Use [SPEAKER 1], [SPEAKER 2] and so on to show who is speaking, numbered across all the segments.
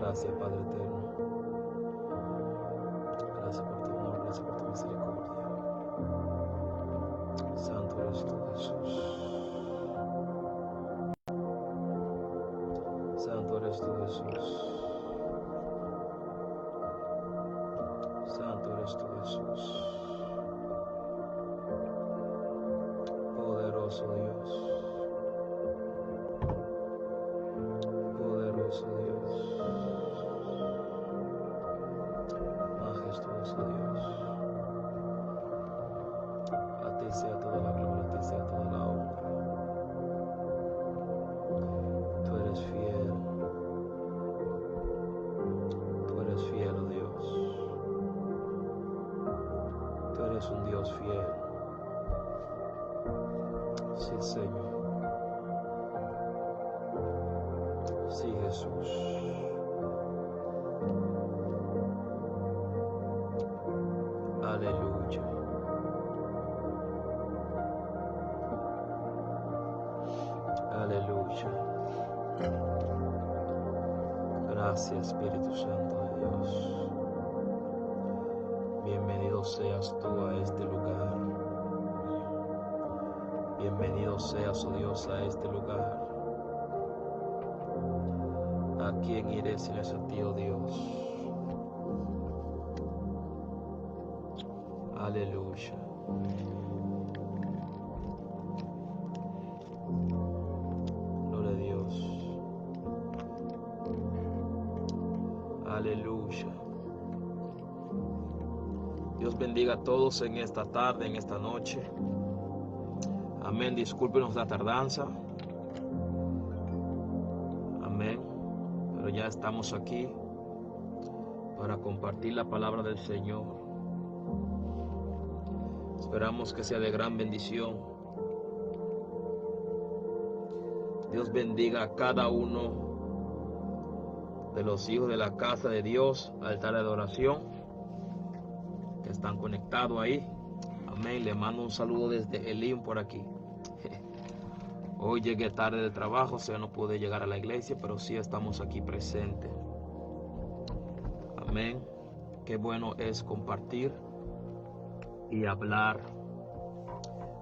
[SPEAKER 1] Gracias, Padre eterno. Gracias por tu amor, gracias por tu misericordia. Santo eres tú, Jesús. Santo eres tú, Jesús. Santo eres tú, Jesús. Poderoso Dios. Poderoso Dios. Majestuoso Dios. A ti sea toda la gloria, a ti sea toda la honra. Tú eres fiel. Tú eres fiel, oh Dios. Tú eres un Dios fiel. Sí, Señor. Sí, Jesús. Aleluya. Aleluya. Gracias, Espíritu Santo de Dios. Bienvenido seas tú a este lugar. Bienvenido seas, oh Dios, a este lugar. ¿A quién iré sin ese a ti, oh Dios? Aleluya. Gloria a Dios. Aleluya. Dios bendiga a todos en esta tarde, en esta noche. Amén. Discúlpenos la tardanza. Amén. Pero ya estamos aquí para compartir la palabra del Señor. Esperamos que sea de gran bendición. Dios bendiga a cada uno de los hijos de la casa de Dios, altar de adoración, que están conectados ahí. Amén. Le mando un saludo desde Elim por aquí. Hoy llegué tarde del trabajo, o sea, no pude llegar a la iglesia, pero sí estamos aquí presentes. Amén. Qué bueno es compartir y hablar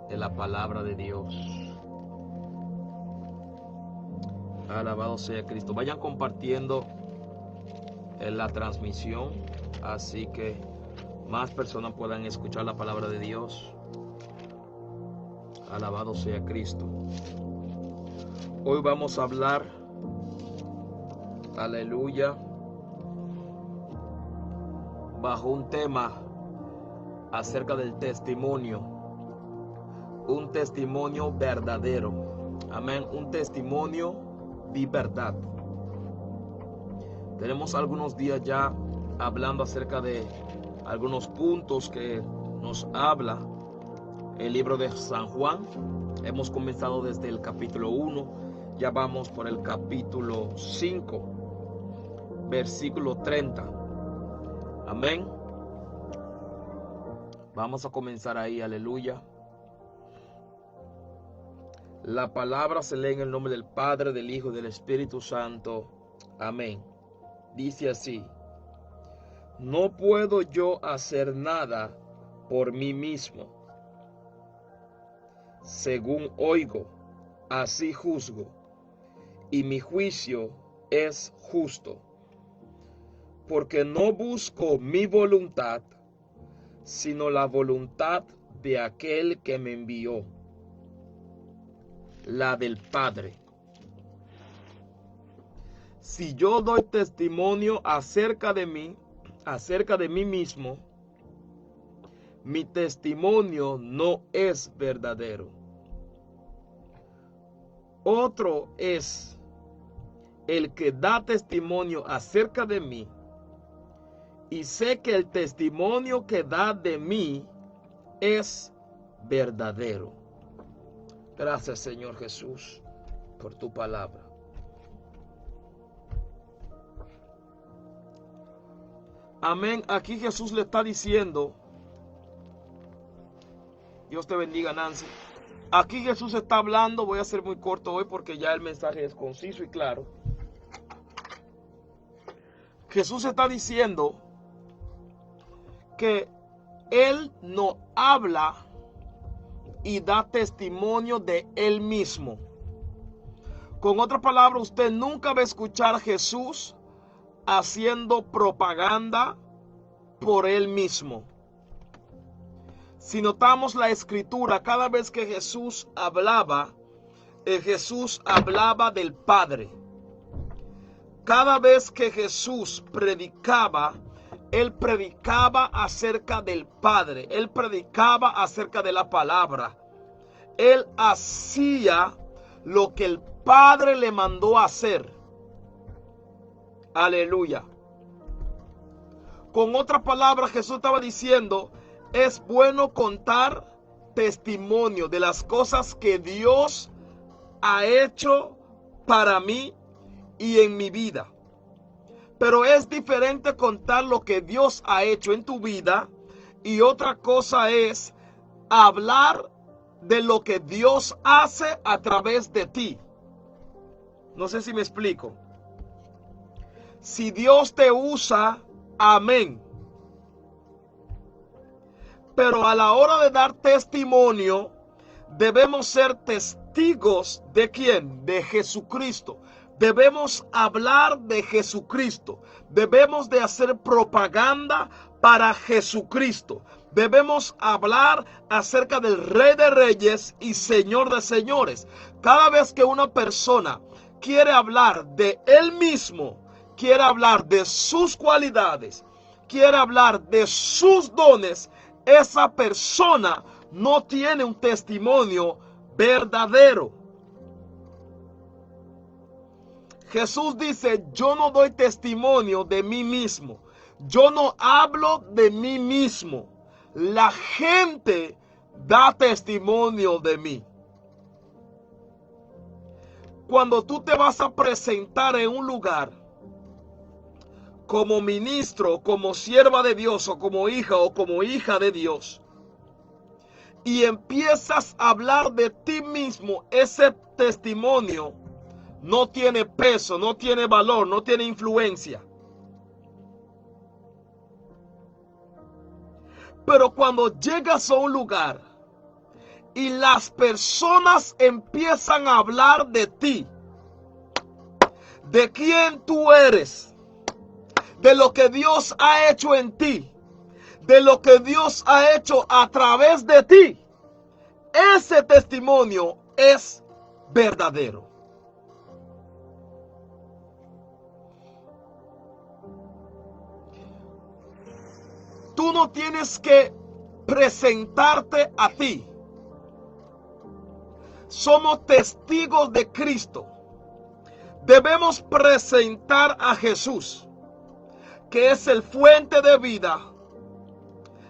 [SPEAKER 1] de la palabra de Dios. Alabado sea Cristo. Vayan compartiendo en la transmisión, así que más personas puedan escuchar la palabra de Dios. Alabado sea Cristo. Hoy vamos a hablar, aleluya, bajo un tema acerca del testimonio. Un testimonio verdadero. Amén. Un testimonio de verdad. Tenemos algunos días ya hablando acerca de algunos puntos que nos habla el libro de San Juan. Hemos comenzado desde el capítulo 1. Ya vamos por el capítulo 5, versículo 30. Amén. Vamos a comenzar ahí, aleluya. La palabra se lee en el nombre del Padre, del Hijo y del Espíritu Santo. Amén. Dice así: no puedo yo hacer nada por mí mismo. Según oigo, así juzgo, y mi juicio es justo, porque no busco mi voluntad, sino la voluntad de aquel que me envió, la del Padre. Si yo doy testimonio acerca de mí mismo, mi testimonio no es verdadero. Otro es el que da testimonio acerca de mí, y sé que el testimonio que da de mí es verdadero. Gracias, Señor Jesús, por tu palabra. Amén. Aquí Jesús le está diciendo, Dios te bendiga, Nancy. Aquí Jesús está hablando, voy a ser muy corto hoy porque ya el mensaje es conciso y claro. Jesús está diciendo que Él no habla y da testimonio de Él mismo. Con otras palabras, usted nunca va a escuchar a Jesús haciendo propaganda por Él mismo. Si notamos la escritura, cada vez que Jesús hablaba del Padre. Cada vez que Jesús predicaba, Él predicaba acerca del Padre. Él predicaba acerca de la palabra. Él hacía lo que el Padre le mandó a hacer. Aleluya. Con otras palabras, Jesús estaba diciendo, es bueno contar testimonio de las cosas que Dios ha hecho para mí y en mi vida. Pero es diferente contar lo que Dios ha hecho en tu vida, y otra cosa es hablar de lo que Dios hace a través de ti. No sé si me explico. Si Dios te usa, amén. Pero a la hora de dar testimonio, debemos ser testigos ¿de quién? De Jesucristo. Debemos hablar de Jesucristo. Debemos de hacer propaganda para Jesucristo. Debemos hablar acerca del Rey de Reyes y Señor de Señores. Cada vez que una persona quiere hablar de Él mismo, quiere hablar de sus cualidades, quiere hablar de sus dones, esa persona no tiene un testimonio verdadero. Jesús dice, yo no doy testimonio de mí mismo. Yo no hablo de mí mismo. La gente da testimonio de mí. Cuando tú te vas a presentar en un lugar como ministro, como sierva de Dios, o como hija de Dios, y empiezas a hablar de ti mismo, ese testimonio no tiene peso, no tiene valor, no tiene influencia. Pero cuando llegas a un lugar y las personas empiezan a hablar de ti, de quién tú eres, de lo que Dios ha hecho en ti, de lo que Dios ha hecho a través de ti, ese testimonio es verdadero. Tú no tienes que presentarte a ti. Somos testigos de Cristo. Debemos presentar a Jesús, que es el fuente de vida,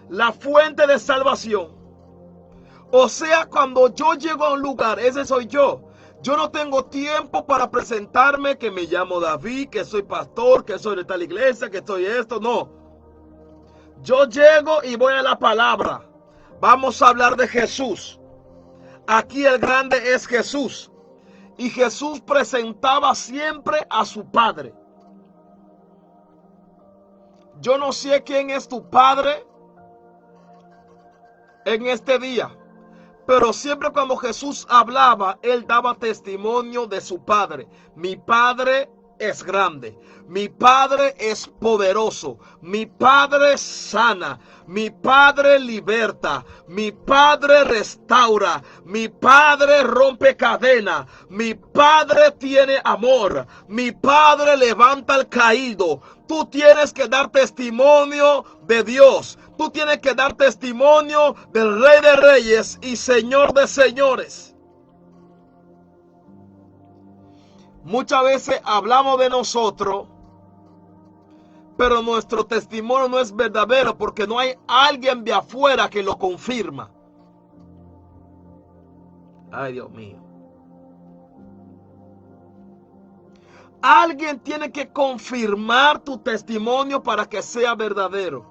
[SPEAKER 1] la fuente de salvación. O sea, cuando yo llego a un lugar, ese soy yo. Yo no tengo tiempo para presentarme que me llamo David, que soy pastor, que soy de tal iglesia, que soy esto. No. Yo llego y voy a la palabra. Vamos a hablar de Jesús. Aquí el grande es Jesús. Y Jesús presentaba siempre a su Padre. Yo no sé quién es tu Padre en este día, pero siempre cuando Jesús hablaba, Él daba testimonio de su Padre. Mi Padre es grande, mi Padre es poderoso, mi Padre sana, mi Padre liberta, mi Padre restaura, mi Padre rompe cadena, mi Padre tiene amor, mi Padre levanta al caído. Tú tienes que dar testimonio de Dios. Tú tienes que dar testimonio del Rey de Reyes y Señor de Señores. Muchas veces hablamos de nosotros, pero nuestro testimonio no es verdadero porque no hay alguien de afuera que lo confirma. Ay, Dios mío. Alguien tiene que confirmar tu testimonio para que sea verdadero.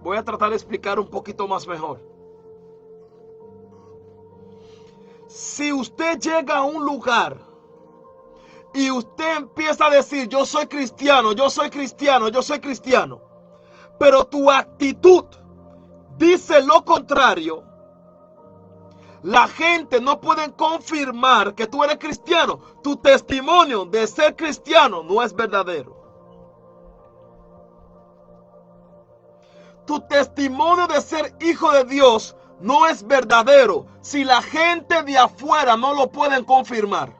[SPEAKER 1] Voy a tratar de explicar un poquito más mejor. Si usted llega a un lugar y usted empieza a decir, yo soy cristiano, yo soy cristiano, yo soy cristiano, pero tu actitud dice lo contrario, la gente no puede confirmar que tú eres cristiano. Tu testimonio de ser cristiano no es verdadero. Tu testimonio de ser hijo de Dios no es verdadero si la gente de afuera no lo pueden confirmar.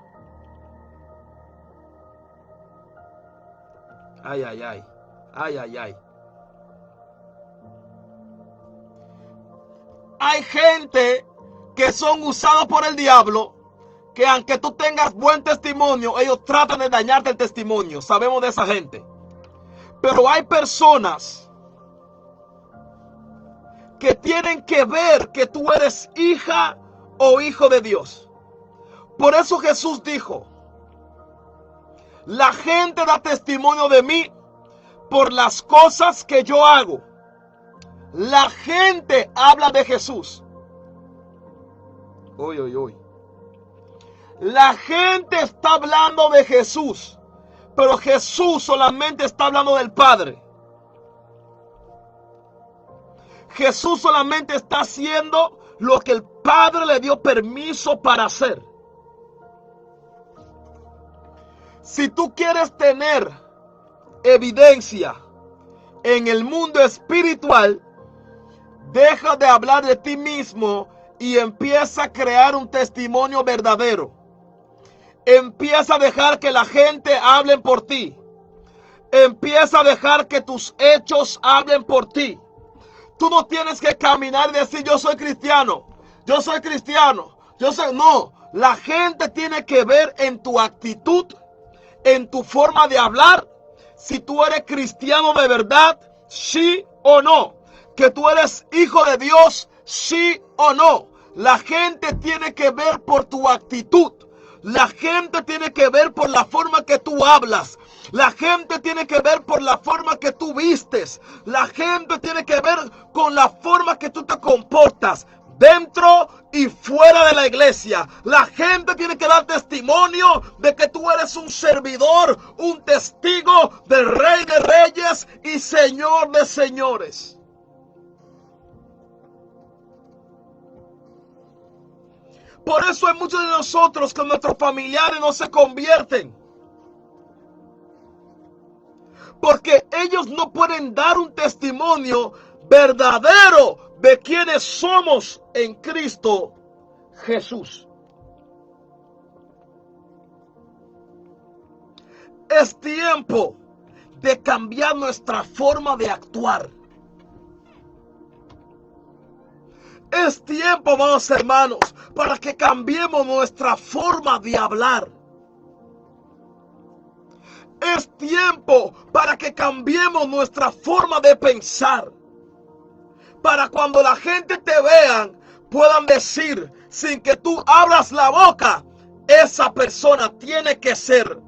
[SPEAKER 1] Ay, ay, ay. Ay, ay, ay. Hay gente que son usados por el diablo, que aunque tú tengas buen testimonio, ellos tratan de dañarte el testimonio. Sabemos de esa gente. Pero hay personas que tienen que ver que tú eres hija o hijo de Dios. Por eso Jesús dijo, la gente da testimonio de mí por las cosas que yo hago. La gente habla de Jesús. Uy, uy, uy. La gente está hablando de Jesús, pero Jesús solamente está hablando del Padre. Jesús solamente está haciendo lo que el Padre le dio permiso para hacer. Si tú quieres tener evidencia en el mundo espiritual, deja de hablar de ti mismo y empieza a crear un testimonio verdadero. Empieza a dejar que la gente hable por ti. Empieza a dejar que tus hechos hablen por ti. Tú no tienes que caminar y decir yo soy cristiano, yo soy cristiano, yo soy... No, la gente tiene que ver en tu actitud, en tu forma de hablar, si tú eres cristiano de verdad, sí o no. Que tú eres hijo de Dios, sí o no. La gente tiene que ver por tu actitud. La gente tiene que ver por la forma que tú hablas. La gente tiene que ver por la forma que tú vistes. La gente tiene que ver con la forma que tú te comportas dentro y fuera de la iglesia. La gente tiene que dar testimonio de que tú eres un servidor, un testigo del Rey de Reyes y Señor de Señores. Por eso hay muchos de nosotros que nuestros familiares no se convierten. Porque ellos no pueden dar un testimonio verdadero de quienes somos en Cristo Jesús. Es tiempo de cambiar nuestra forma de actuar. Es tiempo, amados hermanos, para que cambiemos nuestra forma de hablar. Es tiempo para que cambiemos nuestra forma de pensar. Para cuando la gente te vean, puedan decir, sin que tú abras la boca, esa persona tiene que ser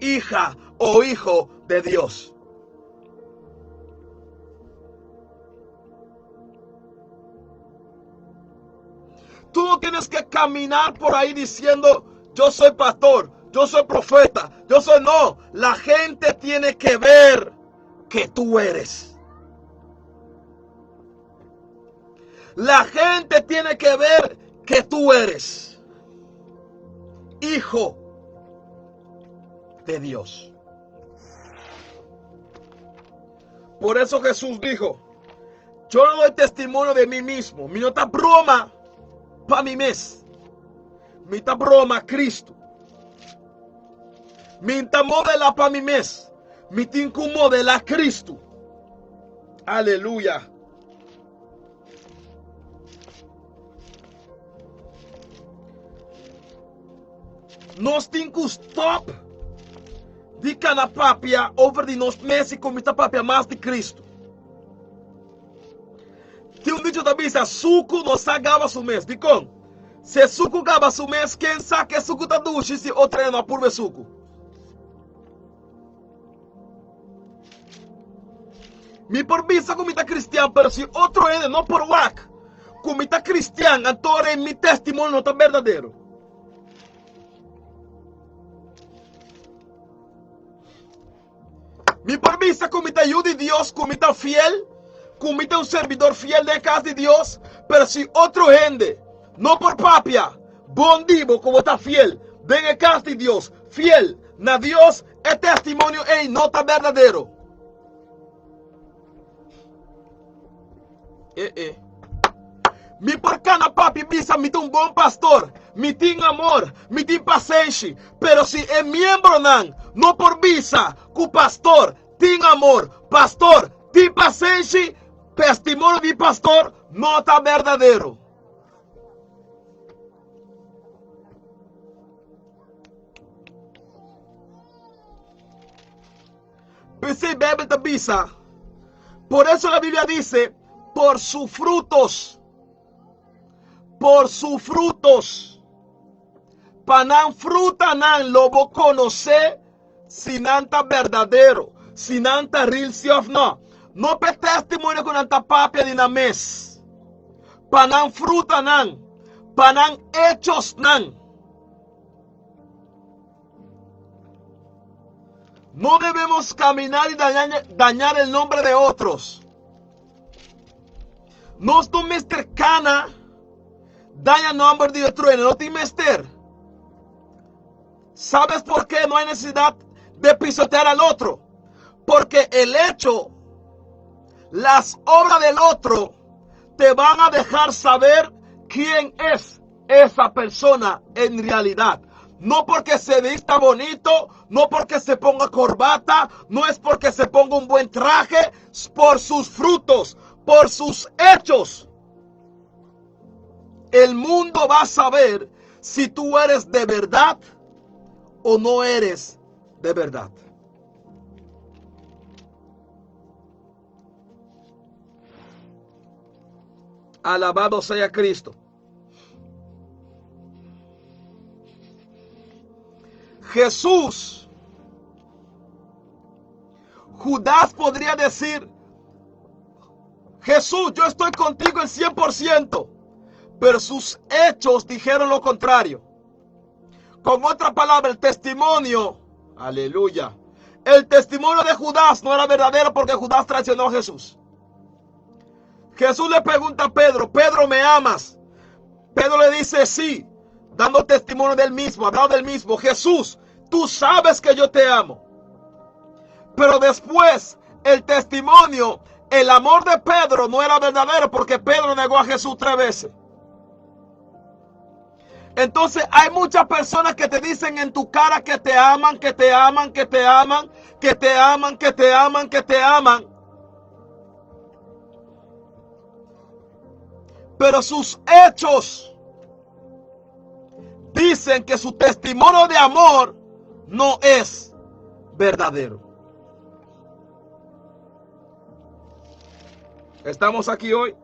[SPEAKER 1] hija o hijo de Dios. Tú no tienes que caminar por ahí diciendo, yo soy pastor, yo soy profeta, yo soy... No, la gente tiene que ver que tú eres. La gente tiene que ver que tú eres hijo de Dios. Por eso Jesús dijo, yo no doy testimonio de mí mismo, mi nota broma para mi mes, mi ta broma Cristo, mi ta modela para mi mes, mi tinku modela Cristo. Aleluya. Nos tinku stop di kana papia over di nos mesi com mita papia mais de Cristo. Tem dicho da bisa, suco no sagava su mes. Dicon, se suco gaba su mes, quem sabe que suco tá duche se o treino apurve suco. Mi por bisa com mita cristiano, pero se outro ene não por wak, com mita cristiano, antore mi testemunho não tá verdadeiro. Mi permisa comita ayuda de Dios, comita fiel, comita un servidor fiel de casa de Dios, pero si otro gente, no por papia, bon divo como está fiel, ven a casa de Dios, fiel, na Dios, es testimonio, no está verdadero. Mi porcana papi bisa mi un buen pastor, mi tin amor, mi tin paciencia, pero si es miembro nan, no por visa, cu pastor, tin amor, pastor, tin paciencia, testimonio de pastor, no está verdadero. Pensé Biblia te visa, por eso la Biblia dice, por sus frutos. Por sus frutos. Panan fruta nan lobo conoce si nanta verdadero, si nanta real self no. No pe testimonio con nanta papia de names. Panan fruta nan, panan hechos nan. No debemos caminar y dañar el nombre de otros. No es tu Mr. Cana. Daña nombre de otro, no te mester. ¿Sabes por qué no hay necesidad de pisotear al otro? Porque el hecho, las obras del otro, te van a dejar saber quién es esa persona en realidad. No porque se vista bonito, no porque se ponga corbata, no es porque se ponga un buen traje, es por sus frutos, por sus hechos. El mundo va a saber si tú eres de verdad o no eres de verdad. Alabado sea Cristo. Jesús, Judas podría decir, Jesús, yo estoy contigo el 100%. Pero sus hechos dijeron lo contrario. Con otra palabra, el testimonio, aleluya, el testimonio de Judas no era verdadero porque Judas traicionó a Jesús. Jesús le pregunta a Pedro, Pedro, ¿me amas? Pedro le dice sí, dando testimonio del mismo, hablando del mismo. Jesús, tú sabes que yo te amo. Pero después, el testimonio, el amor de Pedro no era verdadero porque Pedro negó a Jesús 3 veces. Entonces hay muchas personas que te dicen en tu cara que te aman, que te aman, que te aman, que te aman, que te aman, que te aman. Pero sus hechos dicen que su testimonio de amor no es verdadero. ¿Estamos aquí hoy?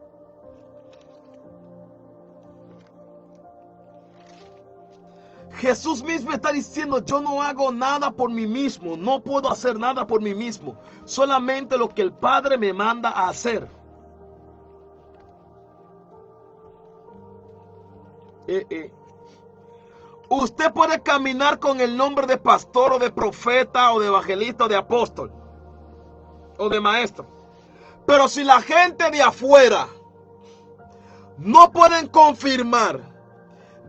[SPEAKER 1] Jesús mismo está diciendo, yo no hago nada por mí mismo, no puedo hacer nada por mí mismo, solamente lo que el Padre me manda a hacer. Usted puede caminar con el nombre de pastor o de profeta o de evangelista o de apóstol o de maestro, pero si la gente de afuera no pueden confirmar,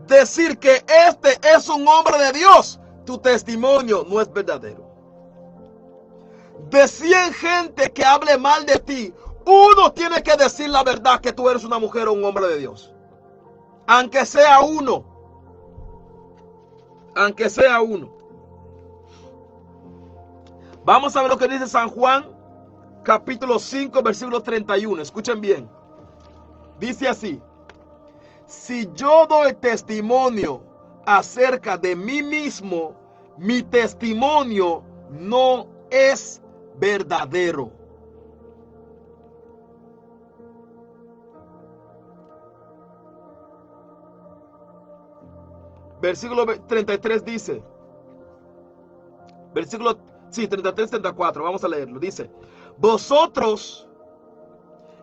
[SPEAKER 1] decir que este es un hombre de Dios, tu testimonio no es verdadero. De 100 gente que hable mal de ti, uno tiene que decir la verdad que tú eres una mujer o un hombre de Dios. Aunque sea uno. Aunque sea uno. Vamos a ver lo que dice San Juan, capítulo 5, versículo 31. Escuchen bien. Dice así. Si yo doy testimonio acerca de mí mismo, mi testimonio no es verdadero. Versículo 33 dice, versículo 33-34, vamos a leerlo. Dice, vosotros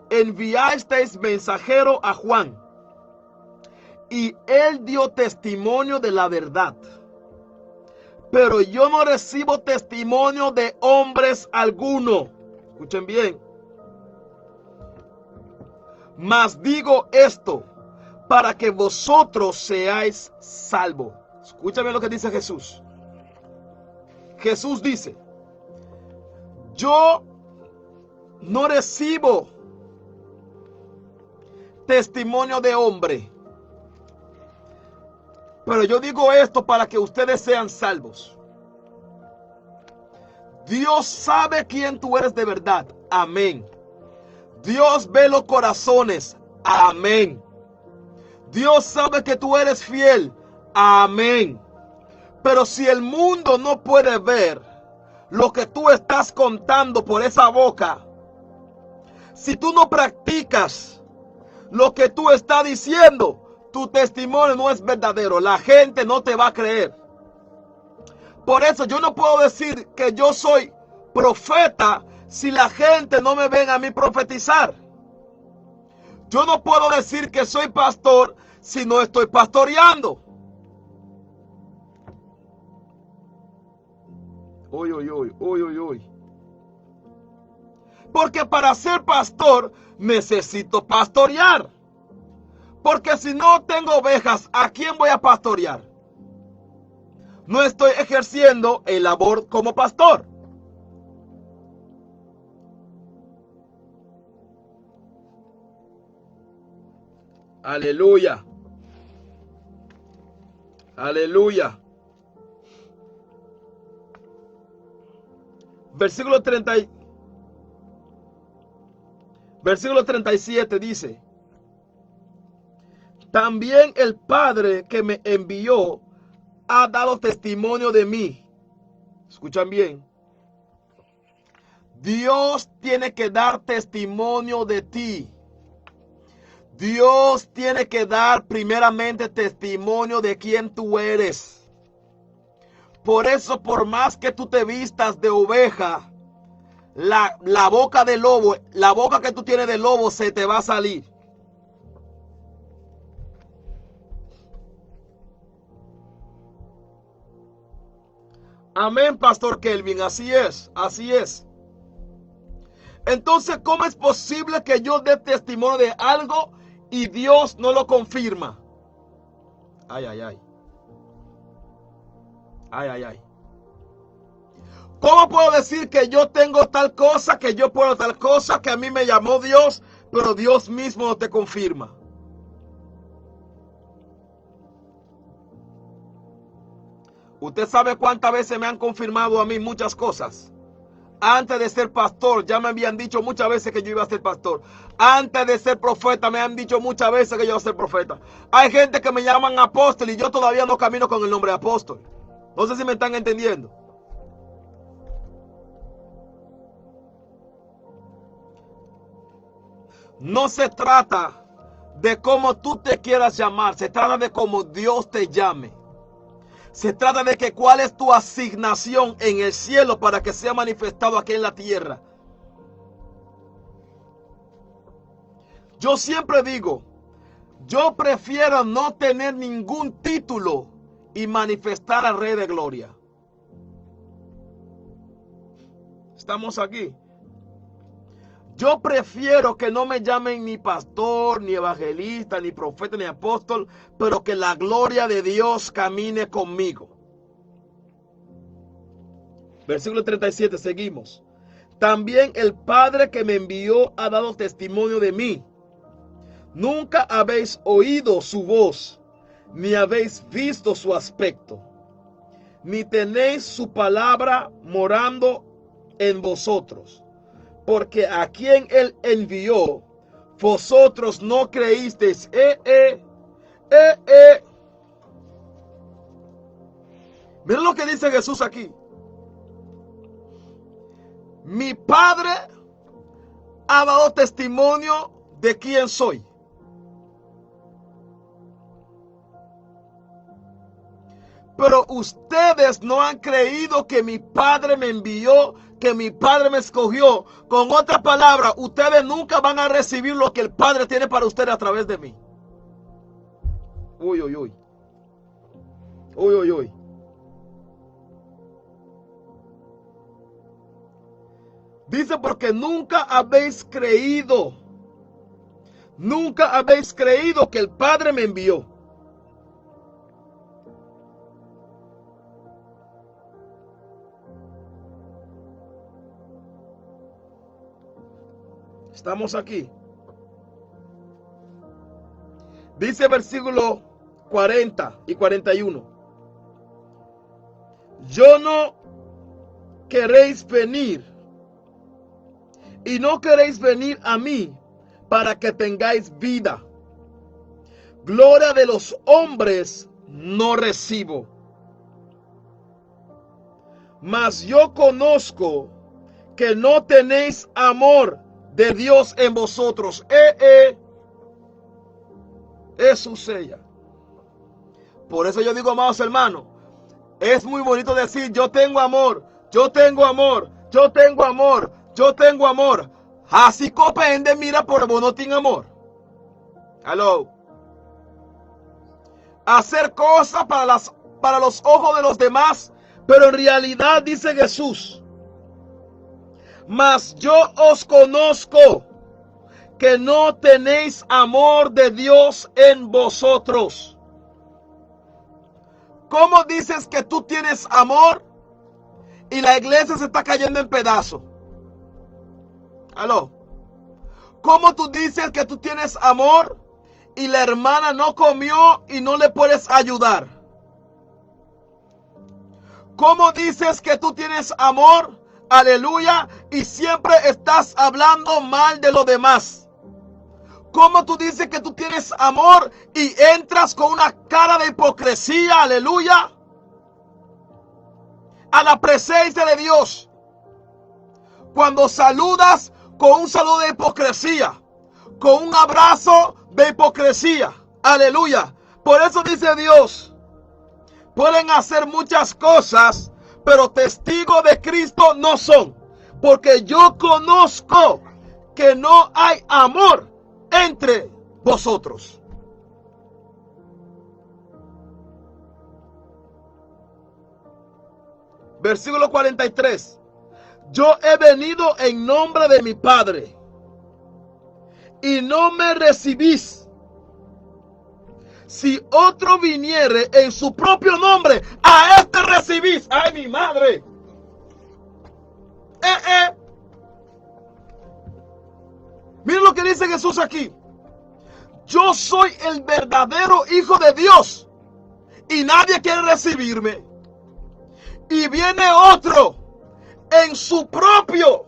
[SPEAKER 1] enviasteis mensajero a Juan, y él dio testimonio de la verdad. pero yo no recibo testimonio de hombres alguno. Escuchen bien. Mas digo esto, para que vosotros seáis salvos. Escúchame lo que dice Jesús. Jesús dice, yo no recibo testimonio de hombre, pero yo digo esto para que ustedes sean salvos. Dios sabe quién tú eres de verdad. Amén. Dios ve los corazones. Amén. Dios sabe que tú eres fiel. Amén. Pero si el mundo no puede ver lo que tú estás contando por esa boca, si tú no practicas lo que tú estás diciendo, tu testimonio no es verdadero. La gente no te va a creer. Por eso yo no puedo decir que yo soy profeta si la gente no me ven a mí profetizar. Yo no puedo decir que soy pastor si no estoy pastoreando. Uy, uy, uy, uy, uy, uy. Porque para ser pastor necesito pastorear. Porque si no tengo ovejas, ¿a quién voy a pastorear? No estoy ejerciendo el labor como pastor. Aleluya. Aleluya. Versículo 37 dice: también el Padre que me envió ha dado testimonio de mí. Escuchan bien. Dios tiene que dar testimonio de ti. Dios tiene que dar primeramente testimonio de quién tú eres. Por eso, por más que tú te vistas de oveja, la boca de lobo, la boca que tú tienes de lobo se te va a salir. Amén, Pastor Kelvin, así es, así es. Entonces, ¿cómo es posible que yo dé testimonio de algo y Dios no lo confirma? Ay, ay, ay. Ay, ay, ay. ¿Cómo puedo decir que yo tengo tal cosa, que yo puedo tal cosa, que a mí me llamó Dios, pero Dios mismo no te confirma? Usted sabe cuántas veces me han confirmado a mí muchas cosas. Antes de ser pastor, ya me habían dicho muchas veces que yo iba a ser pastor. Antes de ser profeta, me han dicho muchas veces que yo iba a ser profeta. Hay gente que me llaman apóstol y yo todavía no camino con el nombre de apóstol. No sé si me están entendiendo. No se trata de cómo tú te quieras llamar, se trata de cómo Dios te llame. Se trata de que cuál es tu asignación en el cielo para que sea manifestado aquí en la tierra. Yo siempre digo, yo prefiero no tener ningún título y manifestar al Rey de Gloria. ¿Estamos aquí? Yo prefiero que no me llamen ni pastor, ni evangelista, ni profeta, ni apóstol, pero que la gloria de Dios camine conmigo. Versículo 37, seguimos. También el Padre que me envió ha dado testimonio de mí. Nunca habéis oído su voz, ni habéis visto su aspecto, ni tenéis su palabra morando en vosotros. Porque a quien él envió, vosotros no creísteis. Miren lo que dice Jesús aquí. Mi Padre ha dado testimonio de quién soy. Pero ustedes no han creído que mi Padre me envió, que mi Padre me escogió. Con otra palabra, ustedes nunca van a recibir lo que el Padre tiene para ustedes a través de mí. Uy, uy, uy. Uy, uy, uy. dice, porque nunca habéis creído. Nunca habéis creído que el Padre me envió. Estamos aquí. Dice versículo 40 y 41. Yo no queréis venir y no queréis venir a mí para que tengáis vida. Gloria de los hombres no recibo. Mas yo conozco que no tenéis amor de Dios en vosotros. Eso sella. Por eso yo digo, amados hermanos, es muy bonito decir, yo tengo amor, yo tengo amor, yo tengo amor, yo tengo amor. Así copende, mira, por vos no tiene amor. Hello. Hacer cosas para los ojos de los demás, pero en realidad dice Jesús, mas yo os conozco que no tenéis amor de Dios en vosotros. ¿Cómo dices que tú tienes amor y la iglesia se está cayendo en pedazos? ¿Aló? ¿Cómo tú dices que tú tienes amor y la hermana no comió y no le puedes ayudar? ¿Cómo dices que tú tienes amor, aleluya, y siempre estás hablando mal de los demás? ¿Cómo tú dices que tú tienes amor y entras con una cara de hipocresía, aleluya, a la presencia de Dios? Cuando saludas con un saludo de hipocresía, con un abrazo de hipocresía, aleluya. Por eso dice Dios, pueden hacer muchas cosas, pero testigos de Cristo no son, porque yo conozco que no hay amor entre vosotros. Versículo 43. Yo he venido en nombre de mi Padre y no me recibís. Si otro viniere en su propio nombre, a este recibís. ¡Ay, mi madre! Miren lo que dice Jesús aquí. Yo soy el verdadero Hijo de Dios y nadie quiere recibirme. Y viene otro en su propio.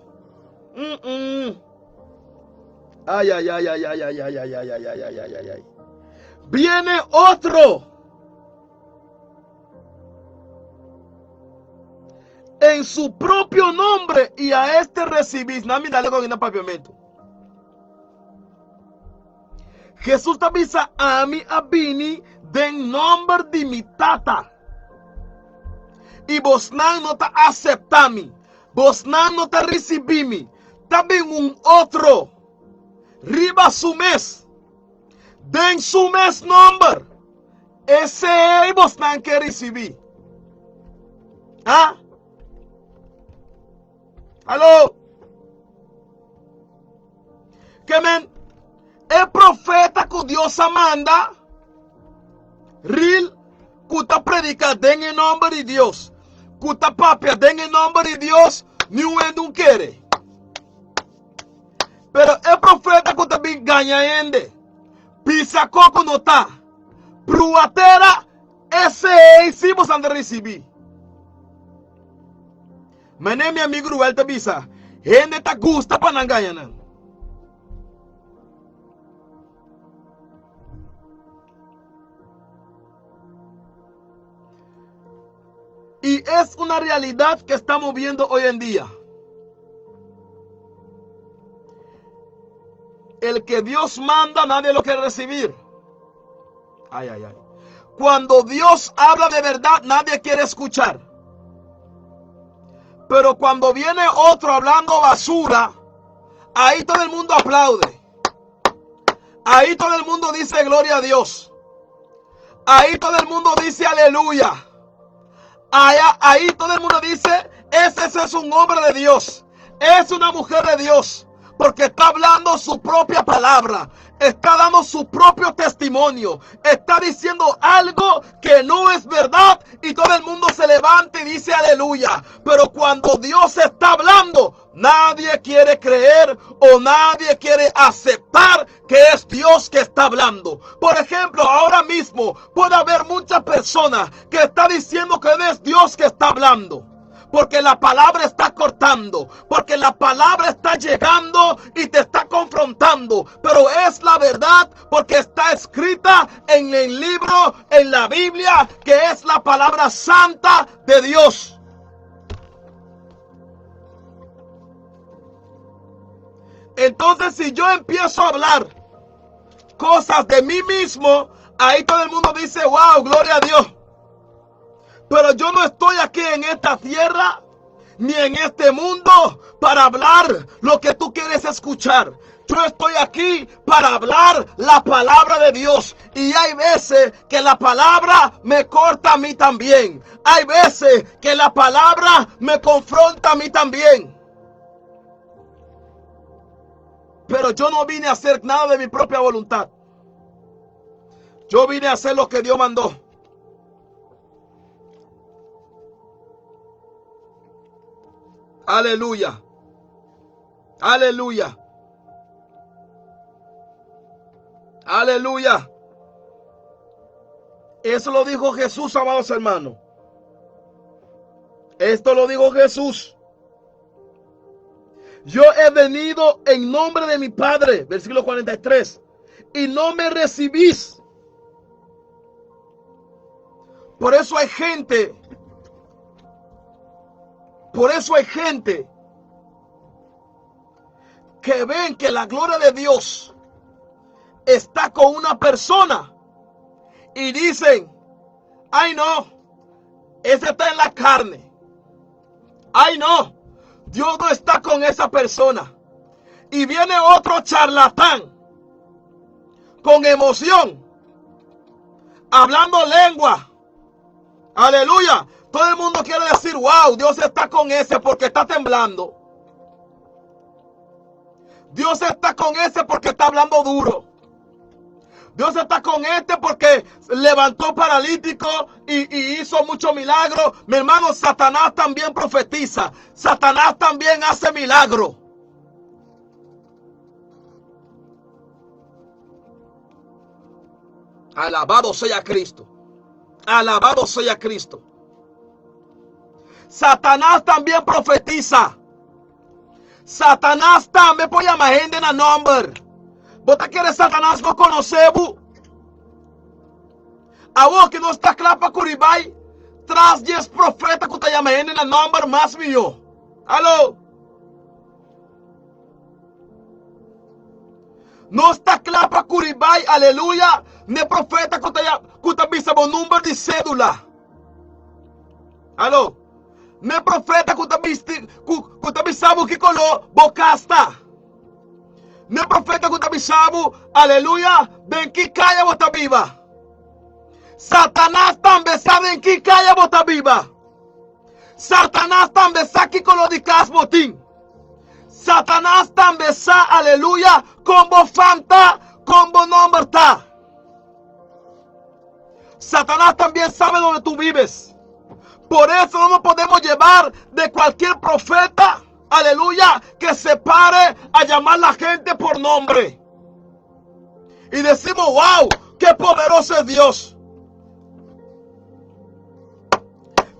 [SPEAKER 1] Ay, ay, ay, ay, ay, ay, ay, ay, ay, ay, ay, ay, ay, ay. Viene otro en su propio nombre y a este recibís. Nami dale con el papiamento. Jesús te avisa a mí abini den nombre de mi tata. Y vos no te aceptami. Vos no te recibimi. También un otro. Riba su mes. Den su mes nombre. Ese vos no que recibir. ¿Ah? ¿Aló? Que men. El profeta que Dios manda. Real. Cuta predica den en nombre de Dios. Cuta papia den en nombre de Dios. Ni un no quiere. Pero el profeta que también gana ende. Pisa coco no está. Pruatera. Ese hicimos antes de recibir. Mané mi amigo Ruel te visa. Gente te gusta para nangayanan. Y es una realidad que estamos viendo hoy en día. El que Dios manda, nadie lo quiere recibir. Ay, ay, ay. Cuando Dios habla de verdad, nadie quiere escuchar. Pero cuando viene otro hablando basura, ahí todo el mundo aplaude. Ahí todo el mundo dice gloria a Dios. Ahí todo el mundo dice aleluya. Ahí todo el mundo dice, ese es un hombre de Dios. Es una mujer de Dios porque está hablando su propia palabra, está dando su propio testimonio, está diciendo algo que no es verdad y todo el mundo se levanta y dice aleluya. Pero cuando Dios está hablando, nadie quiere creer o nadie quiere aceptar que es Dios que está hablando. Por ejemplo, ahora mismo puede haber muchas personas que están diciendo que no es Dios que está hablando, porque la palabra está cortando, porque la palabra está llegando y te está confrontando. Pero es la verdad porque está escrita en el libro, en la Biblia, que es la palabra santa de Dios. Entonces, si yo empiezo a hablar cosas de mí mismo, ahí todo el mundo dice, wow, gloria a Dios. Pero yo no estoy aquí en esta tierra ni en este mundo para hablar lo que tú quieres escuchar. Yo estoy aquí para hablar la palabra de Dios. Y hay veces que la palabra me corta a mí también. Hay veces que la palabra me confronta a mí también. Pero yo no vine a hacer nada de mi propia voluntad. Yo vine a hacer lo que Dios mandó. Aleluya. Aleluya. Aleluya. Eso lo dijo Jesús, amados hermanos. Esto lo dijo Jesús. Yo he venido en nombre de mi Padre, versículo 43, y no me recibís. Por eso hay gente que ven que la gloria de Dios está con una persona y dicen, ay no, ese está en la carne. Ay no, Dios no está con esa persona. Y viene otro charlatán con emoción, hablando lengua. Aleluya. Todo el mundo quiere decir, wow, Dios está con ese porque está temblando. Dios está con ese porque está hablando duro. Dios está con este porque levantó paralítico y hizo muchos milagros. Mi hermano, Satanás también profetiza. Satanás también hace milagros. Alabado sea Cristo. Alabado sea Cristo. Satanás también profetiza. Satanás también puede llamar gente en el nombre. ¿Vos te quieres Satanás no conocer? A vos que no está claro para Curibay, tras 10 profetas que te llaman gente en el nombre más mío. Aló. No está claro para Curibay, aleluya. Ne profeta que te visa por número de cédula. Aló. Ne profeta que te visa que color bocasta. Ne profeta que te visa, aleluya, ven que calla bota viva. Satanás también sabe en que calla bota viva. Satanás también sabe que color de casbotín. Satanás también sabe, aleluya, como fanta, como nombre está. Satanás también sabe dónde tú vives. Por eso no nos podemos llevar de cualquier profeta, aleluya, que se pare a llamar a la gente por nombre. Y decimos, wow, qué poderoso es Dios.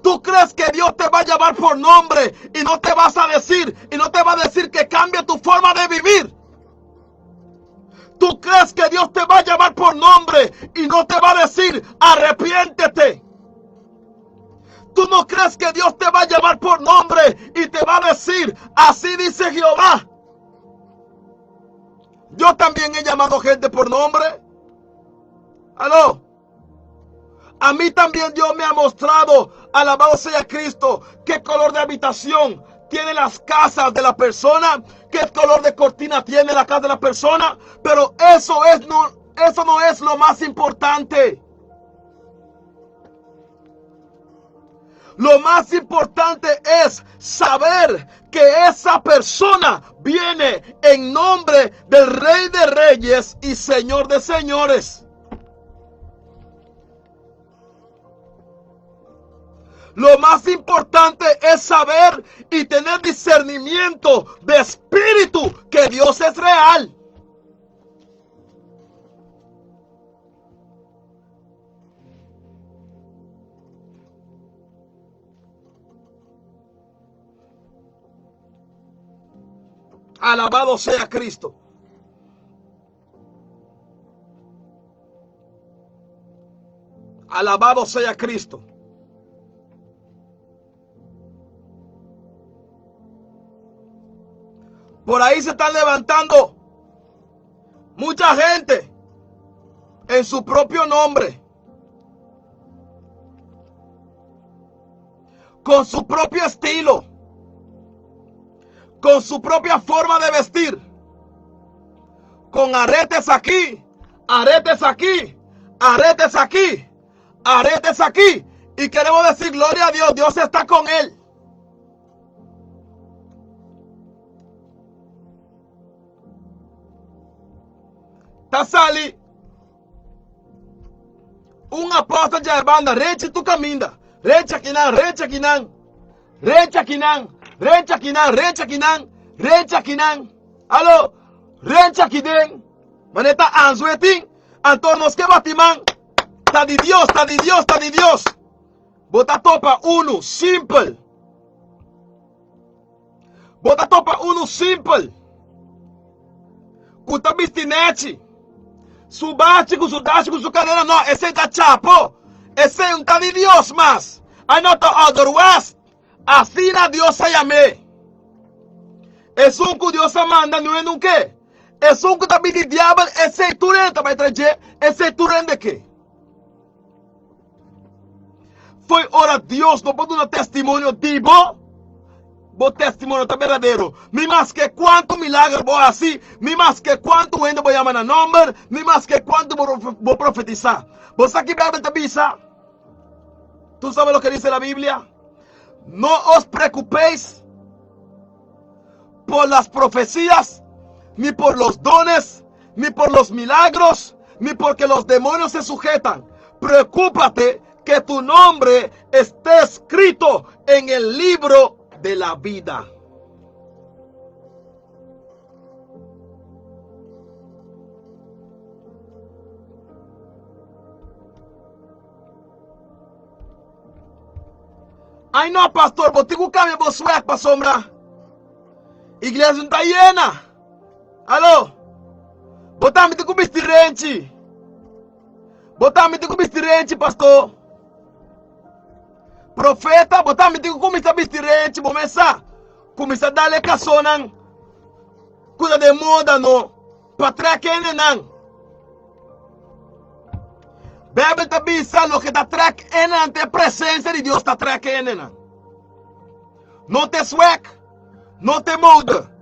[SPEAKER 1] ¿Tú crees que Dios te va a llamar por nombre y no te vas a decir, y no te va a decir que cambie tu forma de vivir? ¿Tú crees que Dios te va a llamar por nombre y no te va a decir, arrepiéntete? ¿Tú no crees que Dios te va a llamar por nombre y te va a decir, así dice Jehová? Yo también he llamado gente por nombre. ¿Aló? A mí también Dios me ha mostrado, alabado sea Cristo, qué color de habitación tiene las casas de la persona, qué color de cortina tiene la casa de la persona, pero eso no es lo más importante. Lo más importante es saber que esa persona viene en nombre del Rey de Reyes y Señor de Señores. Lo más importante es saber y tener discernimiento de espíritu que Dios es real. Alabado sea Cristo. Alabado sea Cristo. Por ahí se están levantando mucha gente en su propio nombre, con su propio estilo, con su propia forma de vestir, con aretes aquí, aretes aquí, aretes aquí, aretes aquí. Y queremos decir gloria a Dios, Dios está con él. Tasali, un apóstol de banda, reche tu caminda, recha kinan, recha kinan, recha kinan, recha kinan, recha kinan, recha kinan, alo, recha kiden, maneta anzuetin, antornos que batiman, ta di Dios, ta di Dios, ta di Dios, bota topa uno, simple, bota topa uno, simple, kuta bistinechi, su básico, su dástico, su cadena, no, ese está chapo, ese es un ta di Dios más, I not the other west, así la Dios se llame. Es un que Dios manda, no es un qué. Es un que también el diablo, ese turente, vai trazer, ese turente de qué. Foi ora Dios, no pone un testimonio divo, bo testimonio está verdadeiro. Mi más que cuánto milagro voy así, mi más que cuánto gente voy a llamar a nombre, mi más que cuánto voy a profetizar. Vos aquí Biblia te avisa. ¿Tú sabes lo que dice la Biblia? No os preocupéis por las profecías, ni por los dones, ni por los milagros, ni porque los demonios se sujetan. Preocúpate que tu nombre esté escrito en el libro de la vida. Ay no, pastor, botigo cambia vos suec pa sombra. Iglesia não está llena. Alô? Botame com bistirente. Botame com bistirente, pastor. Profeta, botame com bistirente. Começa a dar caçonan. Cuida de moda, no. Patra quem não. Bebe te avisa lo que te atrae ante a presença de Deus te atrae não. Não te suec. Não te muda.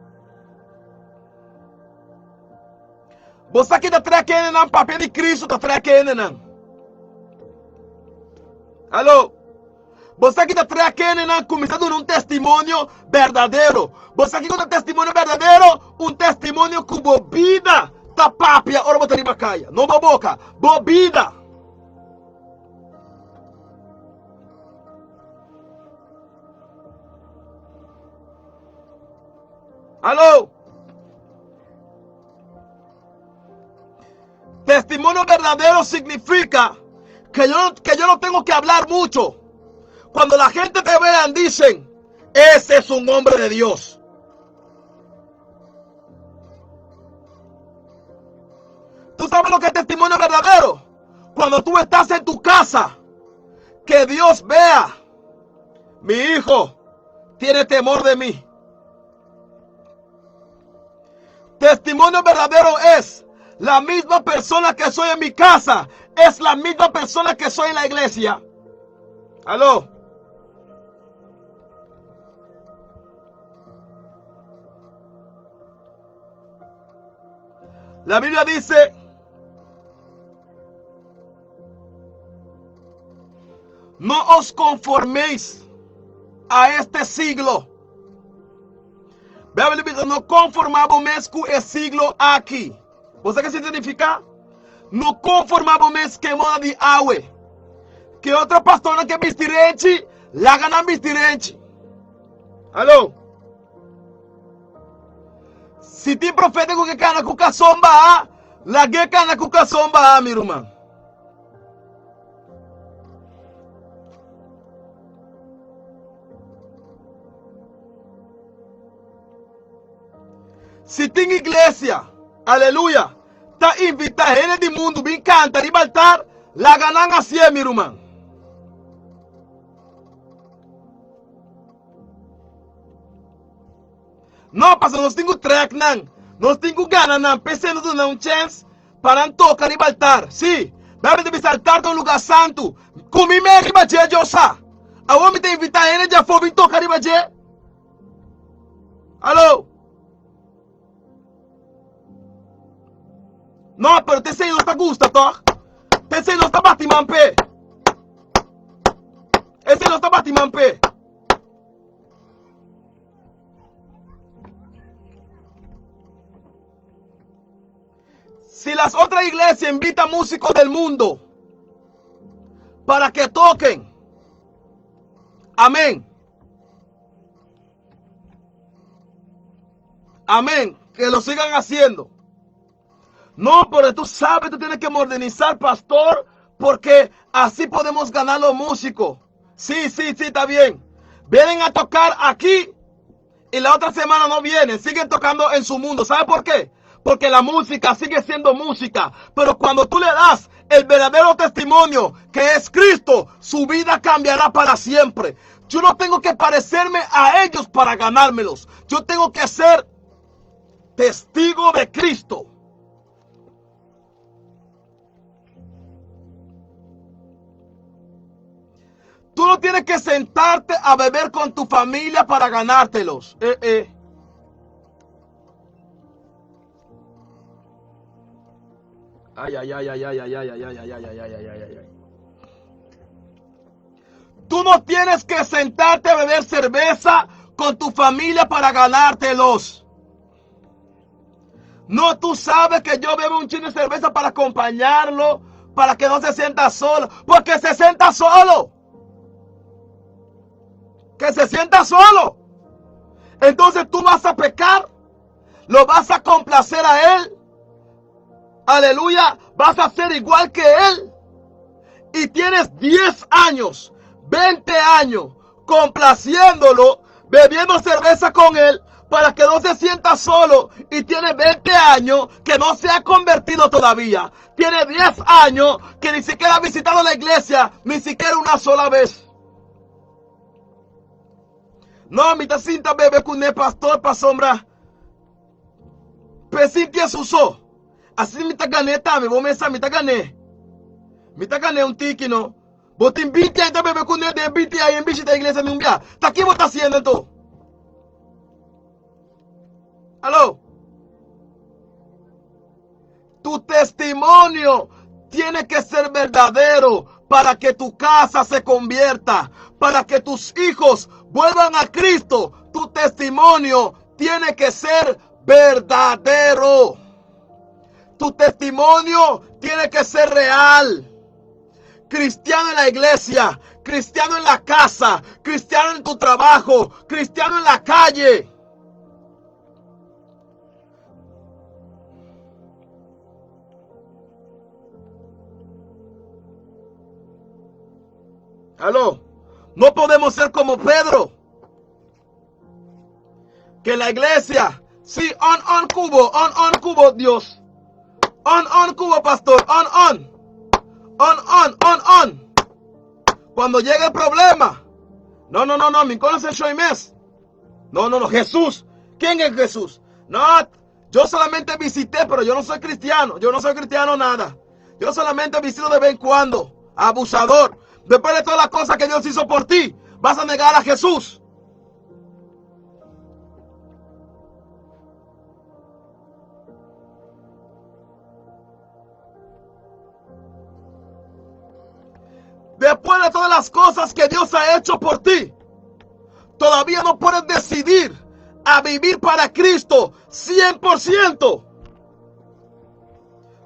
[SPEAKER 1] Você que está trazendo o papel de Cristo, está trazendo. Alô? Você que está trazendo, começando um testemunho verdadeiro. Você que com um testemunho verdadeiro, um testemunho com bebida, tapapia, ora botar em bacaia. Não boboca, bebida. Aló. Testimonio verdadero significa que yo no tengo que hablar mucho. Cuando la gente te vean, dicen, ese es un hombre de Dios. ¿Tú sabes lo que es testimonio verdadero? Cuando tú estás en tu casa, que Dios vea, mi hijo tiene temor de mí. Testimonio verdadero es la misma persona que soy en mi casa, es la misma persona que soy en la iglesia. Aló. La Biblia dice, no os conforméis a este siglo. No conformamos com o siglo aqui. Você quer significa? Não conformamos com moda de água. Que outra pastora que vestirente, lá gana vestirente. Alô? Se tem profeta que cana com caçomba, lá que cana com caçomba, meu irmão. Se tem igreja, aleluia, tá invitando gente do mundo, vem cantar e baltar, lá ganam assim, meu irmão. Não, pastor, nós temos track, não. Nós temos gana, não. Pensando que não chance para tocar e baltar. Sim, deve de saltar de um lugar santo. Comigo é que batia, Josa. A homem te invitar gente, já foi vir tocar e bater. Alô? No, pero te sei não te gusta, toch? Te sei não está batiman pé. Esse não está batiman pé. Si las otras iglesias invitan músicos del mundo para que toquen, amén. Amén. Que lo sigan haciendo. No, pero tú sabes, tú tienes que modernizar, pastor, porque así podemos ganar los músicos. Sí, está bien. Vienen a tocar aquí y la otra semana no vienen. Siguen tocando en su mundo. ¿Sabe por qué? Porque la música sigue siendo música. Pero cuando tú le das el verdadero testimonio que es Cristo, su vida cambiará para siempre. Yo no tengo que parecerme a ellos para ganármelos. Yo tengo que ser testigo de Cristo. Tú no tienes que sentarte a beber con tu familia para ganártelos. Tú no tienes que sentarte a beber cerveza con tu familia para ganártelos. No, tú sabes que yo bebo un chino de cerveza para acompañarlo, para que no se sienta solo, porque se sienta solo. Que se sienta solo. Entonces tú vas a pecar, lo vas a complacer a él. Aleluya, vas a ser igual que él. Y tienes 10 años, 20 años complaciéndolo, bebiendo cerveza con él para que no se sienta solo. Y tiene 20 años que no se ha convertido todavía. Tiene 10 años que ni siquiera ha visitado la iglesia, ni siquiera una sola vez. No, mi tacinta bebe con el pastor pa sombra. Pesintia suso. Así mi taganeta, me voy a mesa, mi tagané. Mi tagané un tiki, no. Botin 20 años bebe con el de 20 años en visita iglesia de un día. ¿Está aquí vos está haciendo esto? ¿Aló? Tu testimonio tiene que ser verdadero para que tu casa se convierta, para que tus hijos vuelvan a Cristo. Tu testimonio tiene que ser verdadero. Tu testimonio tiene que ser real. Cristiano en la iglesia, cristiano en la casa, cristiano en tu trabajo, cristiano en la calle. Aló, no podemos ser como Pedro. Que la iglesia, sí, on cubo, Dios. On cubo, pastor, on. Cuando llegue el problema. No, me conoce soy mes. No, Jesús. ¿Quién es Jesús? No, yo solamente visité, pero yo no soy cristiano. Yo no soy cristiano nada. Yo solamente visito de vez en cuando. Abusador. Después de todas las cosas que Dios hizo por ti, vas a negar a Jesús. Después de todas las cosas que Dios ha hecho por ti, todavía no puedes decidir a vivir para Cristo 100%.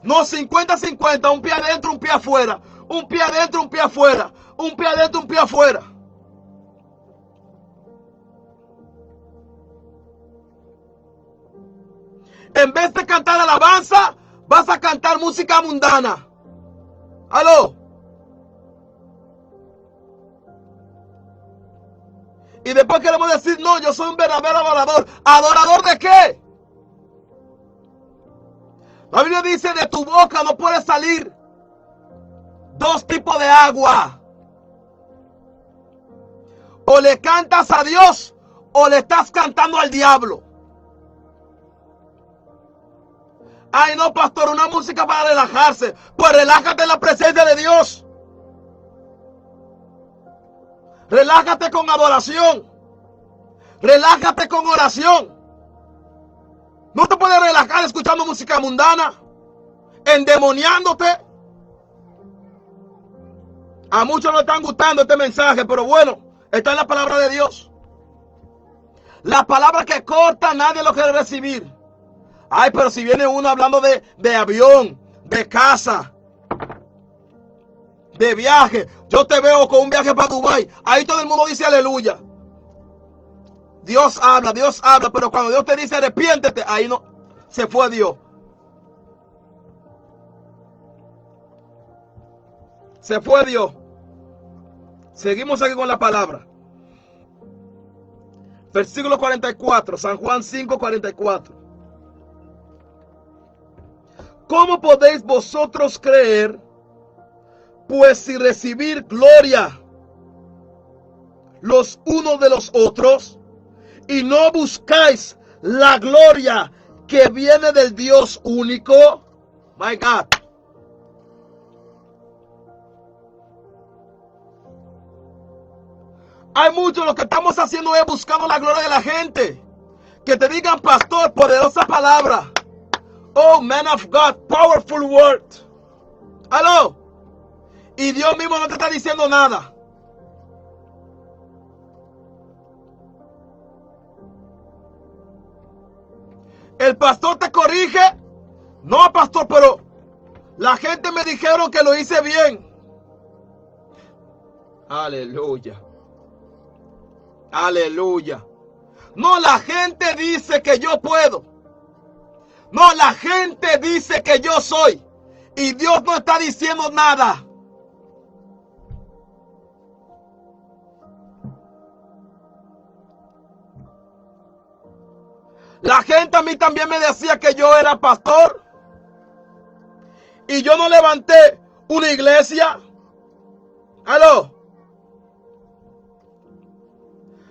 [SPEAKER 1] No 50-50, un pie adentro, un pie afuera. Un pie adentro, un pie afuera. Un pie adentro, un pie afuera. En vez de cantar alabanza, vas a cantar música mundana. ¿Aló? Y después queremos decir, no, yo soy un verdadero adorador. ¿Adorador de qué? La Biblia dice, de tu boca no puede salir dos tipos de agua. O le cantas a Dios o le estás cantando al diablo. Ay, no, pastor, una música para relajarse. Pues relájate en la presencia de Dios. Relájate con adoración. Relájate con oración. No te puedes relajar escuchando música mundana, endemoniándote. A muchos no están gustando este mensaje, pero bueno, está en la palabra de Dios. La palabra que corta nadie lo quiere recibir. Ay, pero si viene uno hablando de avión, de casa, de viaje. Yo te veo con un viaje para Dubái. Ahí todo el mundo dice aleluya. Dios habla, pero cuando Dios te dice arrepiéntete, ahí no, se fue Dios. Se fue Dios. Seguimos aquí con la palabra. Versículo 44, San Juan 5, 44. ¿Cómo podéis vosotros creer, pues si recibir gloria los unos de los otros, y no buscáis la gloria que viene del Dios único? My God. Hay muchos lo que estamos haciendo es buscando la gloria de la gente. Que te digan, pastor, poderosa palabra. Oh, man of God, powerful word. Aló. Y Dios mismo no te está diciendo nada. El pastor te corrige. No, pastor, pero la gente me dijeron que lo hice bien. Aleluya. Aleluya. No, la gente dice que yo puedo. No, la gente dice que yo soy. Y Dios no está diciendo nada. La gente a mí también me decía que yo era pastor. Y yo no levanté una iglesia. Aló.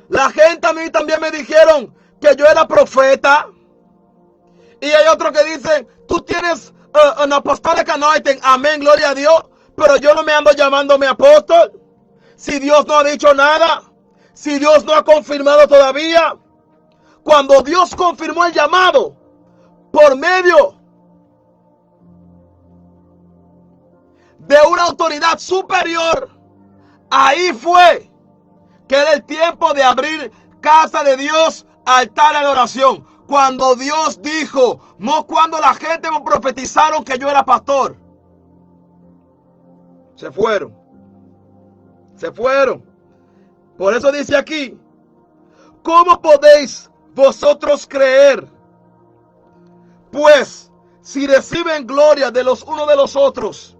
[SPEAKER 1] La gente a mí también me dijeron que yo era profeta. Y hay otros que dicen, tú tienes un apostolic anointing. Amén, gloria a Dios. Pero yo no me ando llamándome apóstol. Si Dios no ha dicho nada. Si Dios no ha confirmado todavía. Cuando Dios confirmó el llamado por medio de una autoridad superior, ahí fue que era el tiempo de abrir casa de Dios, altar de oración. Cuando Dios dijo, no cuando la gente me profetizaron que yo era pastor. Se fueron. Se fueron. Por eso dice aquí, ¿cómo podéis vosotros creer? Pues si reciben gloria de los unos de los otros.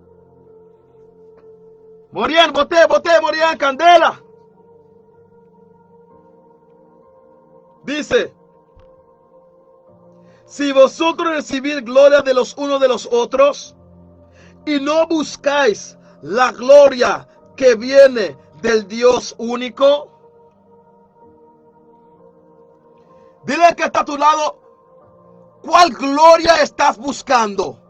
[SPEAKER 1] Morian, boté, Morian, candela. Dice, si vosotros recibís gloria de los unos de los otros y no buscáis la gloria que viene del Dios único. Dile al que está a tu lado, ¿cuál gloria estás buscando?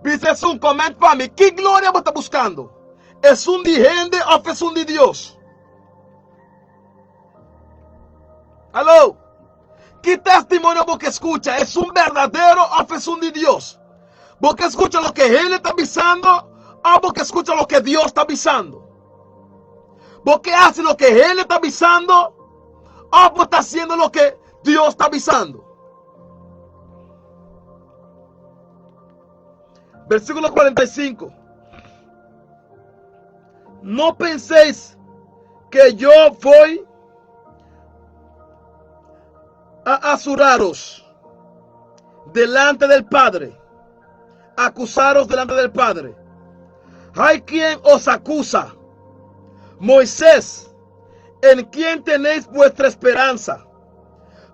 [SPEAKER 1] Dice, es un comment para mí. ¿Qué gloria vos estás buscando? ¿Es un de gente o es un de Dios? Aló. ¿Qué testimonio vos que escucha? ¿Es un verdadero o es un de Dios? ¿Vos que escucha lo que él está avisando o vos que escucha lo que Dios está avisando? ¿Vos que hace lo que él está avisando Ah, pues está haciendo lo que Dios está avisando. Versículo 45. No penséis que yo voy a asuraros delante del Padre, acusaros delante del Padre. Hay quien os acusa, Moisés, en quien tenéis vuestra esperanza.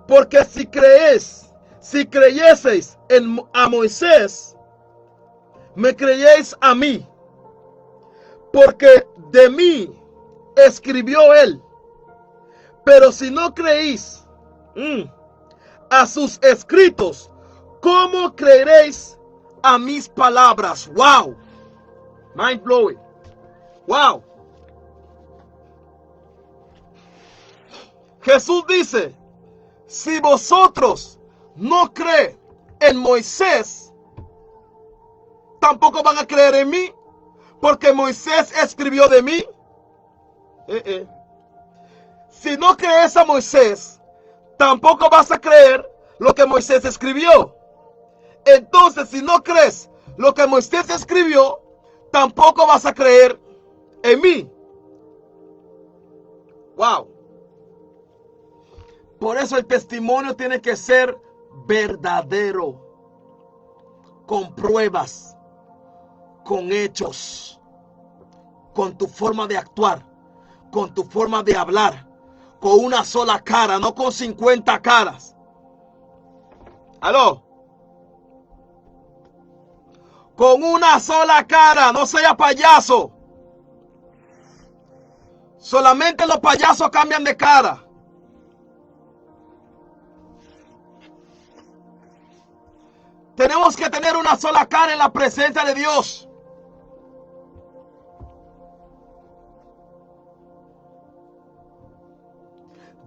[SPEAKER 1] Porque si creyeseis a Moisés, me creéis a mí, porque de mí escribió él. Pero si no creéis a sus escritos, ¿cómo creeréis a mis palabras? Wow, mind blowing. Wow. Jesús dice: si vosotros no creen en Moisés, tampoco van a creer en mí, porque Moisés escribió de mí. Si no crees a Moisés, tampoco vas a creer lo que Moisés escribió. Entonces, si no crees lo que Moisés escribió, tampoco vas a creer en mí. Wow. Por eso el testimonio tiene que ser verdadero, con pruebas, con hechos, con tu forma de actuar, con tu forma de hablar, con una sola cara, no con 50 caras. ¿Aló? Con una sola cara, no sea payaso. Solamente los payasos cambian de cara. Tenemos que tener una sola cara en la presencia de Dios.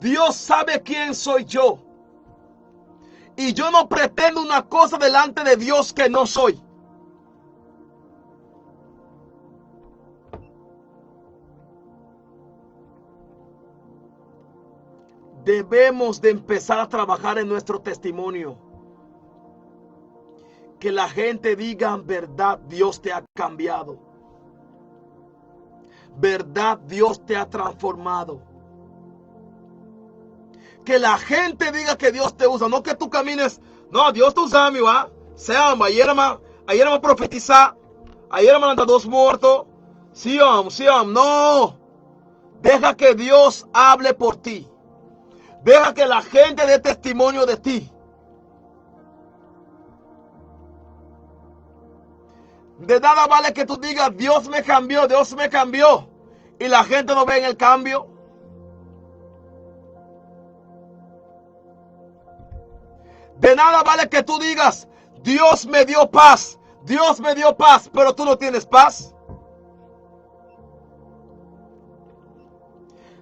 [SPEAKER 1] Dios sabe quién soy yo. Y yo no pretendo una cosa delante de Dios que no soy. Debemos de empezar a trabajar en nuestro testimonio. Que la gente diga: verdad, Dios te ha cambiado. Verdad, Dios te ha transformado. Que la gente diga que Dios te usa, no que tú camines. No, Dios te usa, mi va. Sea, ayer me profetizar. Ayer me han dado 2 muertos. Sí, no. Deja que Dios hable por ti. Deja que la gente dé testimonio de ti. De nada vale que tú digas: Dios me cambió, y la gente no ve en el cambio. De nada vale que tú digas: Dios me dio paz, pero tú no tienes paz.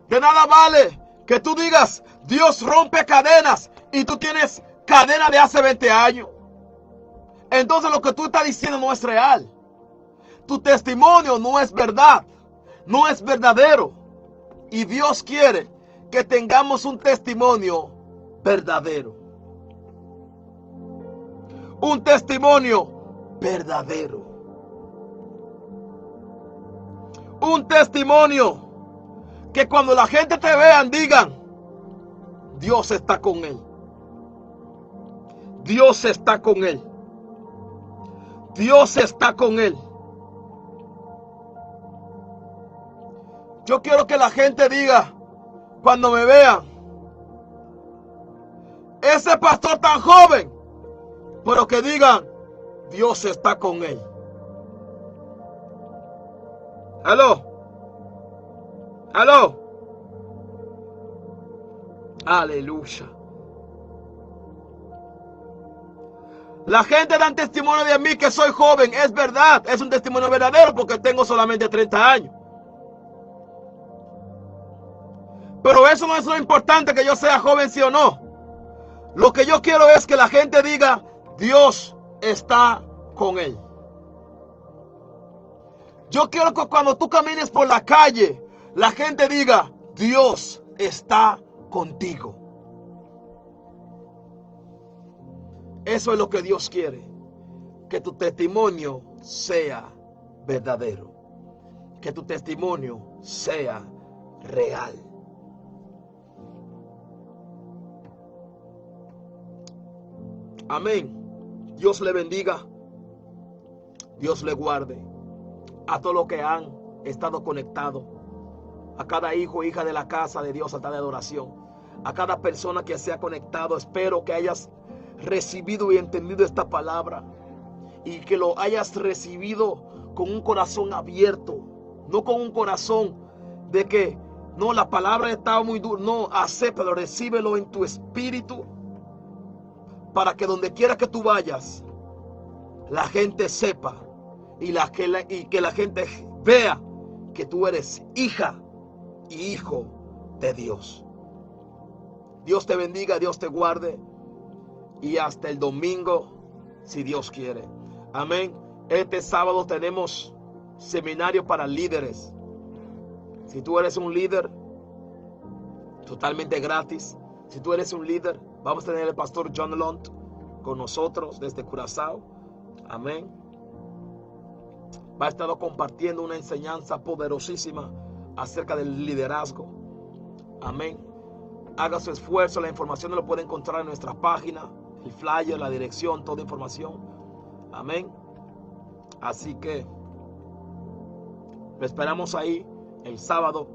[SPEAKER 1] De nada vale que tú digas: Dios rompe cadenas, y tú tienes cadena de hace 20 años. Entonces lo que tú estás diciendo no es real. Tu testimonio no es verdad, no es verdadero. Y Dios quiere que tengamos un testimonio verdadero. Un testimonio verdadero. Un testimonio que cuando la gente te vean digan: Dios está con él. Dios está con él. Dios está con él. Yo quiero que la gente diga, cuando me vean: ese pastor tan joven, pero que digan: Dios está con él. ¿Aló? Aleluya. La gente da testimonio de mí que soy joven. Es verdad, es un testimonio verdadero porque tengo solamente 30 años. Pero eso no es lo importante, que yo sea joven sí o no. Lo que yo quiero es que la gente diga: Dios está con él. Yo quiero que cuando tú camines por la calle, la gente diga: Dios está contigo. Eso es lo que Dios quiere, que tu testimonio sea verdadero, que tu testimonio sea real. Amén. Dios le bendiga, Dios le guarde a todos los que han estado conectados, a cada hijo e hija de la casa de Dios, altar de adoración, a cada persona que se ha conectado. Espero que hayas recibido y entendido esta palabra y que lo hayas recibido con un corazón abierto, no con un corazón de que no, la palabra está muy dura. No, acéptalo, recíbelo en tu espíritu, para que donde quiera que tú vayas, la gente sepa y que la gente vea que tú eres hija y hijo de Dios. Dios te bendiga, Dios te guarde, y hasta el domingo, si Dios quiere. Amén. Este sábado tenemos seminario para líderes. Si tú eres un líder, totalmente gratis. Si tú eres un líder, vamos a tener el pastor John Lont con nosotros desde Curazao. Amén. Va a estar compartiendo una enseñanza poderosísima acerca del liderazgo. Amén. Haga su esfuerzo. La información lo puede encontrar en nuestra página, el flyer, la dirección, toda información. Amén. Así que lo esperamos ahí el sábado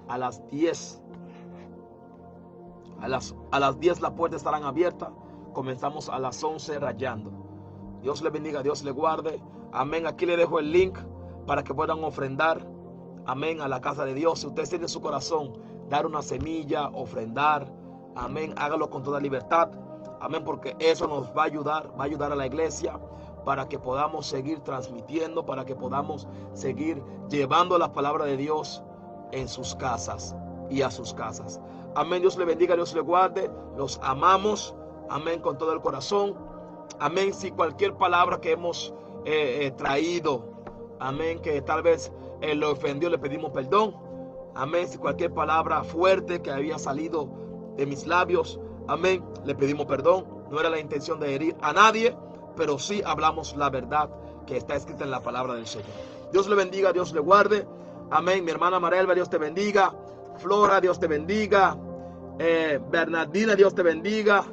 [SPEAKER 1] a las 10. A las 10 las puertas estarán abiertas. Comenzamos a las 11 rayando. Dios le bendiga, Dios le guarde. Amén. Aquí le dejo el link para que puedan ofrendar. Amén. A la casa de Dios. Si usted siente en su corazón dar una semilla, ofrendar. Amén. Hágalo con toda libertad. Amén. Porque eso nos va a ayudar a la iglesia, para que podamos seguir transmitiendo, para que podamos seguir llevando la palabra de Dios en sus casas y a sus casas. Amén. Dios le bendiga, Dios le guarde. Los amamos. Amén. Con todo el corazón. Amén. Si cualquier palabra que hemos traído, amén, que tal vez lo ofendió, le pedimos perdón. Amén. Si cualquier palabra fuerte que había salido de mis labios, amén, le pedimos perdón. No era la intención de herir a nadie, pero sí hablamos la verdad que está escrita en la palabra del Señor. Dios le bendiga, Dios le guarde. Amén. Mi hermana Marelva, Dios te bendiga. Flora, Dios te bendiga. Bernardina, Dios te bendiga.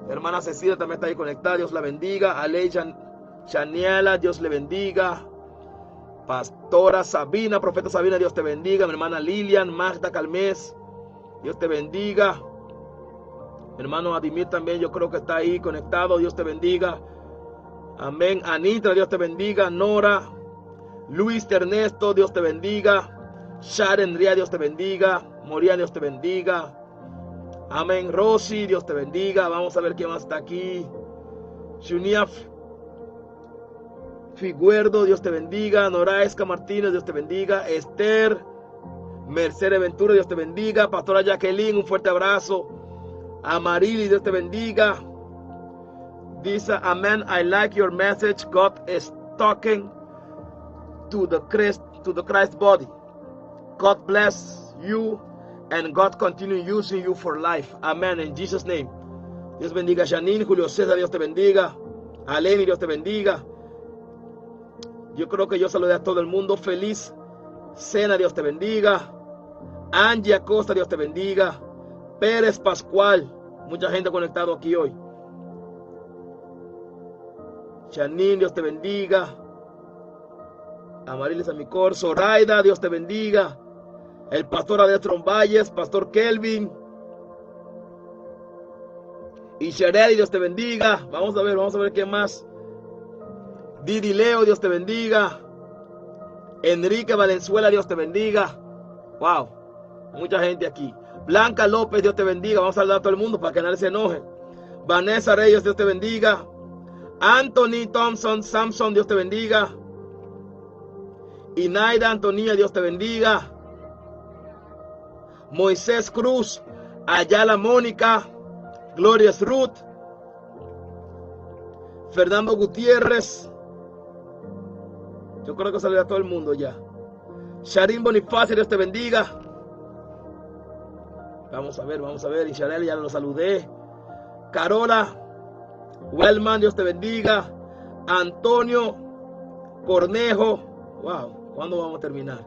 [SPEAKER 1] Hermana Cecilia también está ahí conectada, Dios la bendiga. Aleja Chaniela, Dios le bendiga. Pastora Sabina, profeta Sabina, Dios te bendiga. Mi hermana Lilian, Magda Calmés, Dios te bendiga. Mi hermano Adimir también, yo creo que está ahí conectado, Dios te bendiga. Amén. Anitra, Dios te bendiga. Nora, Luis Ernesto, Dios te bendiga. Sharon Ria, Dios te bendiga. Moria, Dios te bendiga. Amén. Rosy, Dios te bendiga. Vamos a ver quién más está aquí. Shunia Figuerdo, Dios te bendiga. Noraesca Martínez, Dios te bendiga. Esther Mercedes Ventura, Dios te bendiga. Pastora Jacqueline, un fuerte abrazo. Amarili, Dios te bendiga. Dice, Amen, I like your message. God is talking to the Christ body. God bless you and God continue using you for life. Amen, in Jesus' name. Dios bendiga. Janine, Julio César, Dios te bendiga. Aleni, Dios te bendiga. Yo creo que yo saludé a todo el mundo. Feliz Cena, Dios te bendiga. Angie Acosta, Dios te bendiga. Pérez Pascual, mucha gente conectado aquí hoy. Janine, Dios te bendiga. Amarilis Amicor, Zoraida, Dios te bendiga. El pastor Adestron Valles, pastor Kelvin. Y Sherry, Dios te bendiga. Vamos a ver quién más. Didi Leo, Dios te bendiga. Enrique Valenzuela, Dios te bendiga. Wow, mucha gente aquí. Blanca López, Dios te bendiga. Vamos a saludar a todo el mundo para que nadie se enoje. Vanessa Reyes, Dios te bendiga. Anthony Thompson Samson, Dios te bendiga. Inaida Antonia, Dios te bendiga. Moisés Cruz, Ayala Mónica, Glorias Ruth, Fernando Gutiérrez. Yo creo que saludé a todo el mundo ya. Sharin Bonifacio, Dios te bendiga. Vamos a ver. Isabel, ya lo saludé. Carola, Wellman, Dios te bendiga. Antonio Cornejo. Wow, ¿cuándo vamos a terminar?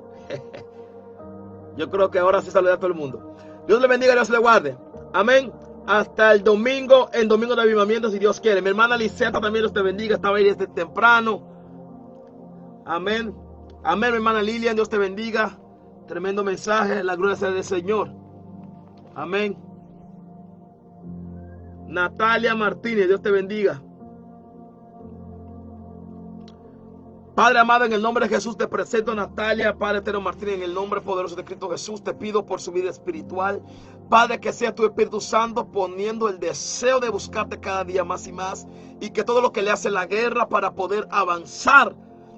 [SPEAKER 1] Yo creo que ahora sí saludé a todo el mundo. Dios le bendiga, Dios le guarde. Amén. Hasta el domingo, en domingo de avivamiento, si Dios quiere. Mi hermana Liseta también, Dios te bendiga. Estaba ahí desde temprano. Amén. Amén, mi hermana Lilian, Dios te bendiga. Tremendo mensaje. La gloria sea del Señor. Amén. Natalia Martínez, Dios te bendiga. Padre amado, en el nombre de Jesús te presento a Natalia, Padre eterno Martínez, en el nombre poderoso de Cristo Jesús, te pido por su vida espiritual. Padre, que sea tu Espíritu Santo poniendo el deseo de buscarte cada día más y más, y que todo lo que le hace la guerra para poder avanzar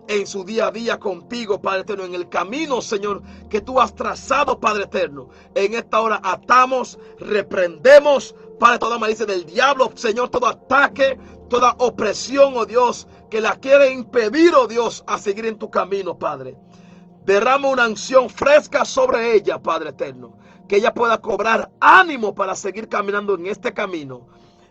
[SPEAKER 1] en su día a día contigo, Padre eterno, en el camino, Señor, que tú has trazado, Padre eterno. En esta hora atamos, reprendemos, Padre, toda malicia del diablo, Señor, todo ataque, toda opresión, oh Dios, que la quiere impedir, oh Dios, a seguir en tu camino, Padre. Derrama una unción fresca sobre ella, Padre eterno, que ella pueda cobrar ánimo para seguir caminando en este camino,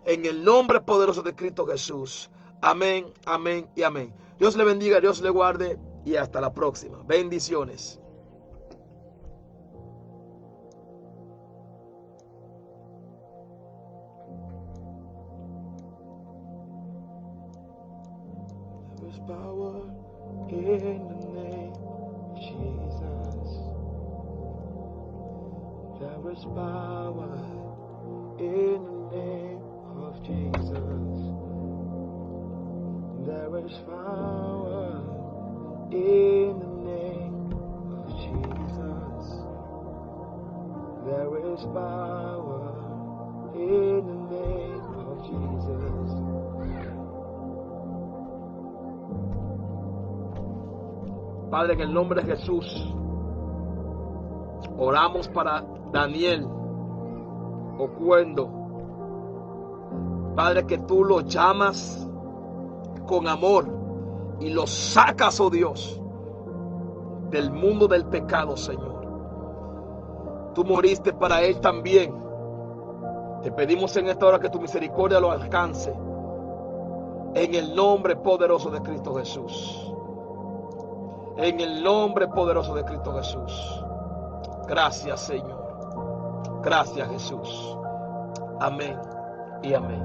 [SPEAKER 1] en el nombre poderoso de Cristo Jesús. Amén, amén y amén. Dios le bendiga, Dios le guarde y hasta la próxima. Bendiciones. There is power in the name of Jesus. There is power in the name of Jesus. There is power in the name of Jesus. There is power in the name of Jesus. Padre, en el nombre de Jesús, oramos para Daniel Oquendo. Padre, que tú lo llamas con amor y lo sacas, oh Dios, del mundo del pecado, Señor. Tú moriste para él también. Te pedimos en esta hora que tu misericordia lo alcance, en el nombre poderoso de Cristo Jesús. En el nombre poderoso de Cristo Jesús. Gracias, Señor. Gracias, Jesús. Amén y amén.